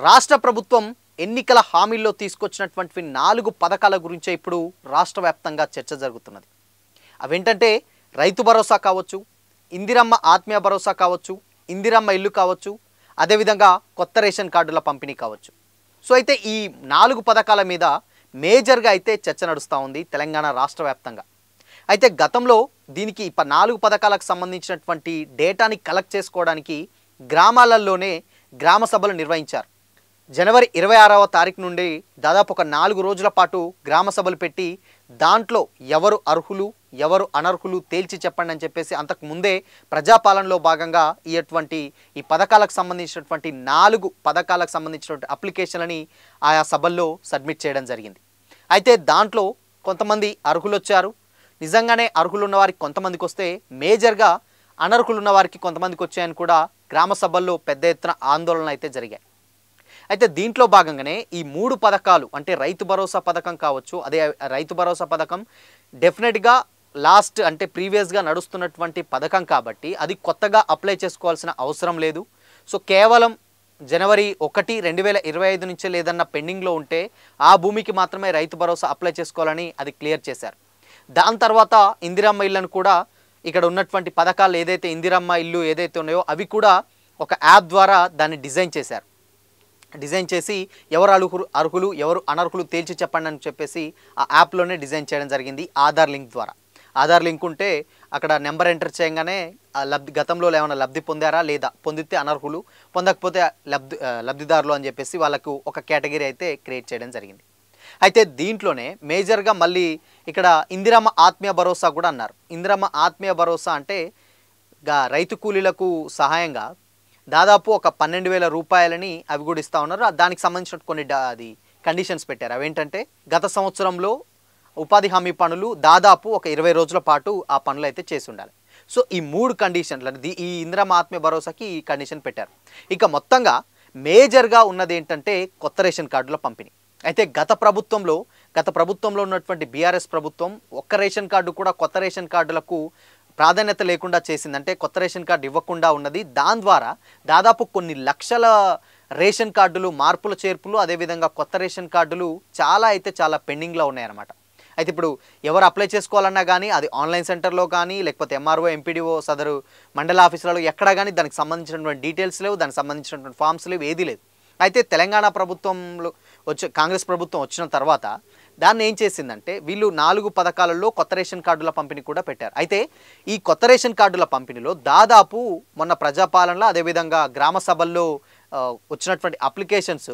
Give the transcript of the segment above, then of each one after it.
రాష్ట్ర ప్రభుత్వం ఎన్నికల హామీల్లో తీసుకొచ్చినటువంటి 4 పథకాల గురించే ఇప్పుడు రాష్ట్ర వ్యాప్తంగా చర్చ జరుగుతున్నది. అవేంటంటే రైతు భరోసా కావచ్చు, ఇందిరమ్మ ఆత్మీయ భరోసా కావచ్చు, ఇందిరమ్మ ఇల్లు కావచ్చు, అదేవిధంగా కొత్త రేషన్ కార్డుల పంపిణీ కావచ్చు. సో అయితే ఈ 4 పథకాల మీద మేజర్గా అయితే చర్చ నడుస్తూ ఉంది తెలంగాణ రాష్ట్ర వ్యాప్తంగా. అయితే గతంలో దీనికి 4 పథకాలకు సంబంధించినటువంటి డేటాని కలెక్ట్ చేసుకోవడానికి గ్రామాలలోనే గ్రామ సభలు నిర్వహించారు. జనవరి 26వ తారీఖు నుండి దాదాపు ఒక 4 రోజుల పాటు గ్రామ సభలు పెట్టి దాంట్లో ఎవరు అర్హులు ఎవరు అనర్హులు తేల్చి చెప్పండి అని చెప్పేసి అంతకు ముందే ప్రజాపాలనలో భాగంగా ఈ పథకాలకు సంబంధించినటువంటి 4 పథకాలకు సంబంధించినటువంటి అప్లికేషన్లని ఆయా సభల్లో సబ్మిట్ చేయడం జరిగింది. అయితే దాంట్లో కొంతమంది అర్హులు వచ్చారు. నిజంగానే అర్హులు ఉన్న వారికి కొంతమందికి వస్తే మేజర్గా అనర్హులు ఉన్న వారికి కొంతమందికి వచ్చాయని కూడా గ్రామ సభల్లో పెద్ద ఎత్తున ఆందోళనలు అయితే జరిగాయి. అయితే దీంట్లో భాగంగానే ఈ 3 పథకాలు అంటే రైతు భరోసా పథకం కావచ్చు, అదే రైతు భరోసా పథకం డెఫినెట్గా లాస్ట్ అంటే ప్రీవియస్గా నడుస్తున్నటువంటి పథకం కాబట్టి అది కొత్తగా అప్లై చేసుకోవాల్సిన అవసరం లేదు. సో కేవలం జనవరి 1, 2025 నుంచే లేదన్న పెండింగ్లో ఉంటే ఆ భూమికి మాత్రమే రైతు భరోసా అప్లై చేసుకోవాలని అది క్లియర్ చేశారు. దాని తర్వాత ఇందిరమ్మ ఇళ్ళను కూడా ఇక్కడ ఉన్నటువంటి పథకాలు ఏదైతే ఇందిరమ్మ ఇల్లు ఏదైతే ఉన్నాయో అవి కూడా ఒక యాప్ ద్వారా దాన్ని డిజైన్ చేసి ఎవరు అర్హులు ఎవరు అనర్హులు తేల్చి చెప్పండి అని చెప్పేసి ఆ యాప్లోనే డిజైన్ చేయడం జరిగింది ఆధార్ లింక్ ద్వారా. ఆధార్ లింక్ ఉంటే అక్కడ నెంబర్ ఎంటర్ చేయగానే గతంలో ఏమైనా లబ్ధి పొందారా లేదా, పొందితే అనర్హులు, పొందకపోతే లబ్ధిదారులు అని చెప్పేసి వాళ్ళకు ఒక కేటగిరీ అయితే క్రియేట్ చేయడం జరిగింది. అయితే దీంట్లోనే మేజర్గా మళ్ళీ ఇక్కడ ఇందిరమ్మ ఆత్మీయ భరోసా కూడా అన్నారు. ఇందిరమ్మ ఆత్మీయ భరోసా అంటే రైతు కూలీలకు సహాయంగా దాదాపు ఒక 12,000 రూపాయలని అవి కూడా ఇస్తూ ఉన్నారు. దానికి సంబంధించిన కొన్ని కండిషన్స్ పెట్టారు. అవేంటంటే గత సంవత్సరంలో ఉపాధి హామీ పనులు దాదాపు ఒక 20 రోజుల పాటు ఆ పనులు అయితే చేసి ఉండాలి. సో ఈ 3 కండిషన్లు ఈ ఇందిరమ్మ ఆత్మీయ భరోసాకి ఈ కండిషన్ పెట్టారు. ఇక మొత్తంగా మేజర్గా ఉన్నది ఏంటంటే కొత్త రేషన్ కార్డుల పంపిణీ. అయితే గత ప్రభుత్వంలో ఉన్నటువంటి బీఆర్ఎస్ ప్రభుత్వం ఒక్క రేషన్ కార్డు కూడా కొత్త రేషన్ కార్డులకు ప్రాధాన్యత లేకుండా చేసింది. అంటే కొత్త రేషన్ కార్డు ఇవ్వకుండా ఉన్నది. దాని ద్వారా దాదాపు కొన్ని లక్షల రేషన్ కార్డులు మార్పుల చేర్పులు అదేవిధంగా కొత్త రేషన్ కార్డులు చాలా పెండింగ్లో ఉన్నాయన్నమాట. అయితే ఇప్పుడు ఎవరు అప్లై చేసుకోవాలన్నా కానీ అది ఆన్లైన్ సెంటర్లో కానీ లేకపోతే ఎంఆర్ఓ ఎంపీడీఓ సదరు మండల ఆఫీసులలో ఎక్కడా కానీ దానికి సంబంధించినటువంటి డీటెయిల్స్ లేవు, దానికి సంబంధించినటువంటి ఫామ్స్ లేవు, ఏదీ లేదు. అయితే తెలంగాణ ప్రభుత్వంలో కాంగ్రెస్ ప్రభుత్వం వచ్చిన తర్వాత దాన్ని ఏం చేసిందంటే వీళ్ళు 4 పథకాలలో కొత్త రేషన్ కార్డుల పంపిణీ కూడా పెట్టారు. అయితే ఈ కొత్త రేషన్ కార్డుల పంపిణీలో దాదాపు మొన్న ప్రజాపాలనలో అదేవిధంగా గ్రామ సభల్లో వచ్చినటువంటి అప్లికేషన్స్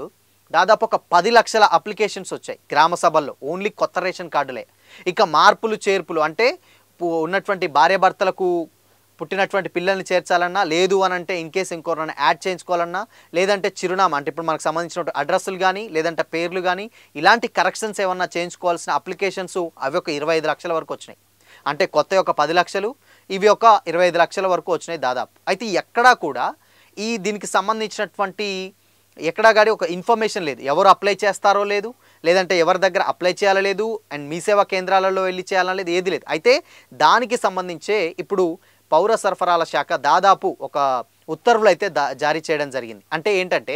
దాదాపు ఒక 10 లక్షల అప్లికేషన్స్ వచ్చాయి గ్రామ సభల్లో ఓన్లీ కొత్త రేషన్ కార్డులే. ఇక మార్పులు చేర్పులు అంటే ఉన్నటువంటి భార్యాభర్తలకు పుట్టినటువంటి పిల్లల్ని చేర్చాలన్నా, లేదు అని అంటే ఇన్ కేసు ఇంకోరైనా యాడ్ చేయించుకోవాలన్నా, లేదంటే చిరునామా అంటే ఇప్పుడు మనకు సంబంధించిన అడ్రస్లు కానీ లేదంటే పేర్లు కానీ ఇలాంటి కరెక్షన్స్ ఏమన్నా చేయించుకోవాల్సిన అప్లికేషన్స్ అవి ఒక 25 లక్షల వరకు వచ్చినాయి. అంటే కొత్త ఒక 10 లక్షలు, ఇవి ఒక 25 లక్షల వరకు వచ్చినాయి దాదాపు. అయితే ఎక్కడా కూడా దీనికి సంబంధించినటువంటి ఎక్కడా కానీ ఒక ఇన్ఫర్మేషన్ లేదు. ఎవరు అప్లై చేస్తారో లేదు, లేదంటే ఎవరి దగ్గర అప్లై చేయాలో లేదు, అండ్ మీ సేవా కేంద్రాలలో వెళ్ళి చేయాలని లేదు, ఏది లేదు. అయితే దానికి సంబంధించే ఇప్పుడు పౌర సరఫరాల శాఖ దాదాపు ఒక ఉత్తర్వులు అయితే జారీ చేయడం జరిగింది. అంటే ఏంటంటే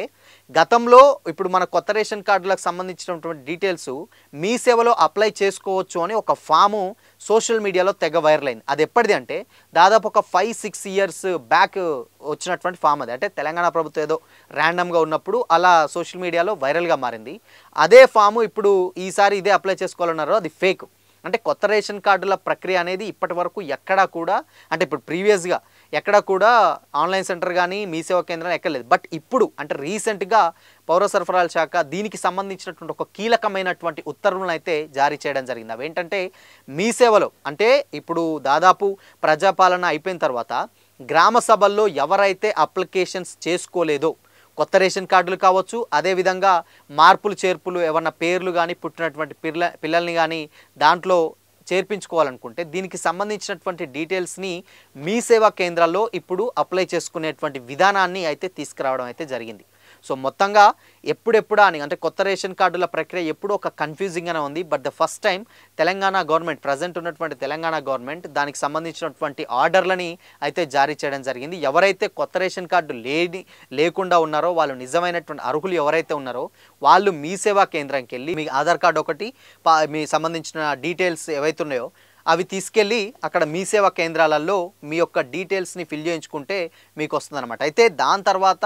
గతంలో ఇప్పుడు మన కొత్త రేషన్ కార్డులకు సంబంధించినటువంటి డీటెయిల్స్ మీ సేవలో అప్లై చేసుకోవచ్చు అని ఒక ఫాము సోషల్ మీడియాలో తెగ వైరల్ అయింది. అది ఎప్పటిది అంటే దాదాపు ఒక 5-6 ఇయర్స్ బ్యాక్ వచ్చినటువంటి ఫామ్ అది. అంటే తెలంగాణ ప్రభుత్వం ఏదో ర్యాండమ్గా ఉన్నప్పుడు అలా సోషల్ మీడియాలో వైరల్గా మారింది. అదే ఫాము ఇప్పుడు ఈసారి ఇదే అప్లై చేసుకోవాలన్నారు, అది ఫేక్. అంటే కొత్త రేషన్ కార్డుల ప్రక్రియ అనేది ఇప్పటి వరకు ఎక్కడా కూడా అంటే ఇప్పుడు ప్రీవియస్గా ఎక్కడా కూడా ఆన్లైన్ సెంటర్ కానీ మీ సేవా కేంద్రం ఎక్కలేదు. బట్ ఇప్పుడు అంటే రీసెంట్గా పౌర సరఫరాల శాఖ దీనికి సంబంధించినటువంటి ఒక కీలకమైనటువంటి ఉత్తర్వులను అయితే జారీ చేయడం జరిగింది. అవేంటంటే మీ సేవలో అంటే ఇప్పుడు దాదాపు ప్రజాపాలన అయిపోయిన తర్వాత గ్రామ సభల్లో ఎవరైతే అప్లికేషన్స్ చేసుకోలేదో కొత్త రేషన్ కార్డులు కావచ్చు, అదేవిధంగా మార్పులు చేర్పులు ఏమన్నా పేర్లు కానీ పుట్టినటువంటి పిల్లల్ని కానీ దాంట్లో చేర్పించుకోవాలనుకుంటే దీనికి సంబంధించినటువంటి డీటెయిల్స్ని మీ సేవా కేంద్రాల్లో ఇప్పుడు అప్లై చేసుకునేటువంటి విధానాన్ని అయితే తీసుకురావడం అయితే జరిగింది. సో మొత్తంగా ఎప్పుడెప్పుడా అని అంటే కొత్త రేషన్ కార్డుల ప్రక్రియ ఎప్పుడు ఒక కన్ఫ్యూజింగ్గానే ఉంది. But the first time Telangana government present ఉన్నటువంటి తెలంగాణ గవర్నమెంట్ దానికి సంబంధించినటువంటి ఆర్డర్లని అయితే జారీ చేయడం జరిగింది. ఎవరైతే కొత్త రేషన్ కార్డు లేకుండా ఉన్నారో వాళ్ళు నిజమైనటువంటి అర్హులు ఎవరైతే ఉన్నారో వాళ్ళు మీ సేవా కేంద్రానికి వెళ్ళి మీ ఆధార్ కార్డు ఒకటి మీ సంబంధించిన డీటెయిల్స్ ఏవైతే ఉన్నాయో అవి తీసుకెళ్ళి అక్కడ మీ సేవా కేంద్రాలలో మీ యొక్క డీటెయిల్స్ని ఫిల్ చేయించుకుంటే మీకు వస్తుందన్నమాట. అయితే దాని తర్వాత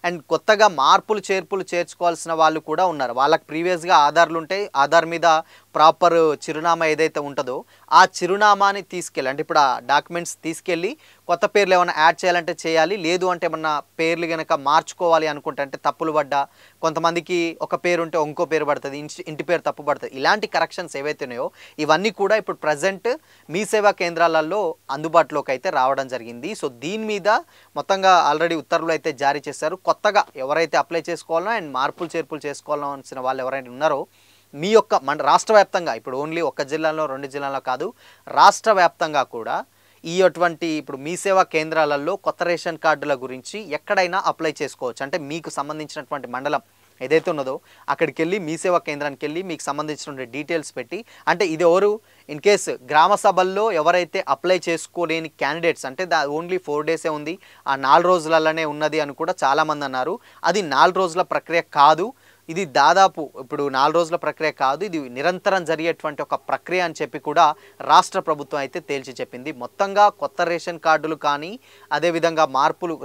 అండ్ కొత్తగా మార్పులు చేర్పులు చేర్చుకోవాల్సిన వాళ్ళు కూడా ఉన్నారు. వాళ్ళకి ప్రీవియస్గా ఆధార్లు ఉంటాయి. ఆధార్ మీద ప్రాపర్ చిరునామా ఏదైతే ఉంటుందో ఆ చిరునామాని తీసుకెళ్ళి అంటే ఇప్పుడు ఆ డాక్యుమెంట్స్ తీసుకెళ్ళి కొత్త పేర్లు ఏమైనా యాడ్ చేయాలంటే చేయాలి. లేదు అంటే ఏమన్నా పేర్లు కనుక మార్చుకోవాలి అనుకుంటే అంటే తప్పులు పడ్డా కొంతమందికి ఒక పేరు ఉంటే ఇంకో పేరు పడుతుంది, ఇంటి పేరు తప్పు పడుతుంది. ఇలాంటి కరెక్షన్స్ ఏవైతే ఉన్నాయో ఇవన్నీ కూడా ఇప్పుడు ప్రజెంట్ మీ సేవా కేంద్రాలలో అందుబాటులోకి అయితే రావడం జరిగింది. సో దీని మీద మొత్తంగా ఆల్రెడీ ఉత్తర్వులు అయితే జారీ చేశారు. కొత్తగా ఎవరైతే అప్లై చేసుకోవాలనో అండ్ మార్పులు చేర్పులు చేసుకోవాల్సిన వాళ్ళు ఎవరైనా ఉన్నారో మీ యొక్క రాష్ట్ర వ్యాప్తంగా ఇప్పుడు ఓన్లీ ఒక జిల్లాలో 2 జిల్లాలో కాదు రాష్ట్ర వ్యాప్తంగా కూడా ఈ అటువంటి ఇప్పుడు మీ సేవా కేంద్రాలలో కొత్త రేషన్ కార్డుల గురించి ఎక్కడైనా అప్లై చేసుకోవచ్చు. అంటే మీకు సంబంధించినటువంటి మండలం ఏదైతే ఉన్నదో అక్కడికి వెళ్ళి మీ సేవా కేంద్రానికి వెళ్ళి మీకు సంబంధించిన డీటెయిల్స్ పెట్టి అంటే ఇది ఎవరు ఇన్ కేసు గ్రామ సభల్లో ఎవరైతే అప్లై చేసుకోలేని క్యాండిడేట్స్ అంటే ఓన్లీ 4 డేసే ఉంది ఆ 4 రోజులలోనే ఉన్నది అని కూడా చాలామంది అన్నారు. అది 4 రోజుల ప్రక్రియ కాదు, ఇది దాదాపు ఇప్పుడు 4 రోజుల ప్రక్రియ కాదు, ఇది నిరంతరం జరిగేటువంటి ఒక ప్రక్రియ అని చెప్పి కూడా రాష్ట్ర ప్రభుత్వం అయితే తేల్చి చెప్పింది. మొత్తంగా కొత్త రేషన్ కార్డులు కానీ అదేవిధంగా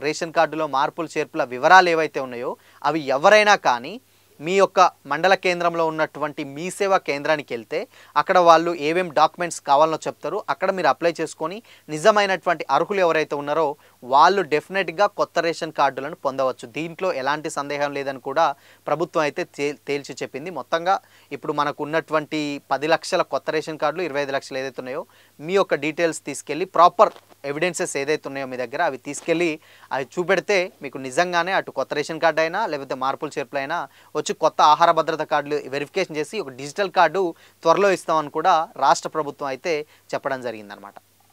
రేషన్ కార్డులో మార్పులు చేర్పుల వివరాలు ఏవైతే ఉన్నాయో అవి ఎవరైనా కానీ మీ యొక్క మండల కేంద్రంలో ఉన్నటువంటి మీ సేవా కేంద్రానికి వెళ్తే అక్కడ వాళ్ళు ఏమేం డాక్యుమెంట్స్ కావాలనో చెప్తారు. అక్కడ మీరు అప్లై చేసుకొని నిజమైనటువంటి అర్హులు ఎవరైతే ఉన్నారో వాళ్ళు డెఫినెట్గా కొత్త రేషన్ కార్డులను పొందవచ్చు. దీంట్లో ఎలాంటి సందేహం లేదని కూడా ప్రభుత్వం అయితే తేల్చి చెప్పింది. మొత్తంగా ఇప్పుడు మనకు ఉన్నటువంటి 10 లక్షల కొత్త రేషన్ కార్డులు 25 లక్షలు ఏదైతే ఉన్నాయో మీ యొక్క డీటెయిల్స్ తీసుకెళ్ళి ప్రాపర్ ఎవిడెన్సెస్ ఏదైతే ఉన్నాయో మీ దగ్గర అవి తీసుకెళ్ళి అవి చూపెడితే మీకు నిజంగానే అటు కొత్త రేషన్ కార్డు అయినా లేకపోతే మార్పులు చేర్పులు అయినా వచ్చి కొత్త ఆహార భద్రత కార్డులు వెరిఫికేషన్ చేసి ఒక డిజిటల్ కార్డు త్వరలో ఇస్తామని కూడా రాష్ట్ర ప్రభుత్వం అయితే చెప్పడం జరిగిందనమాట.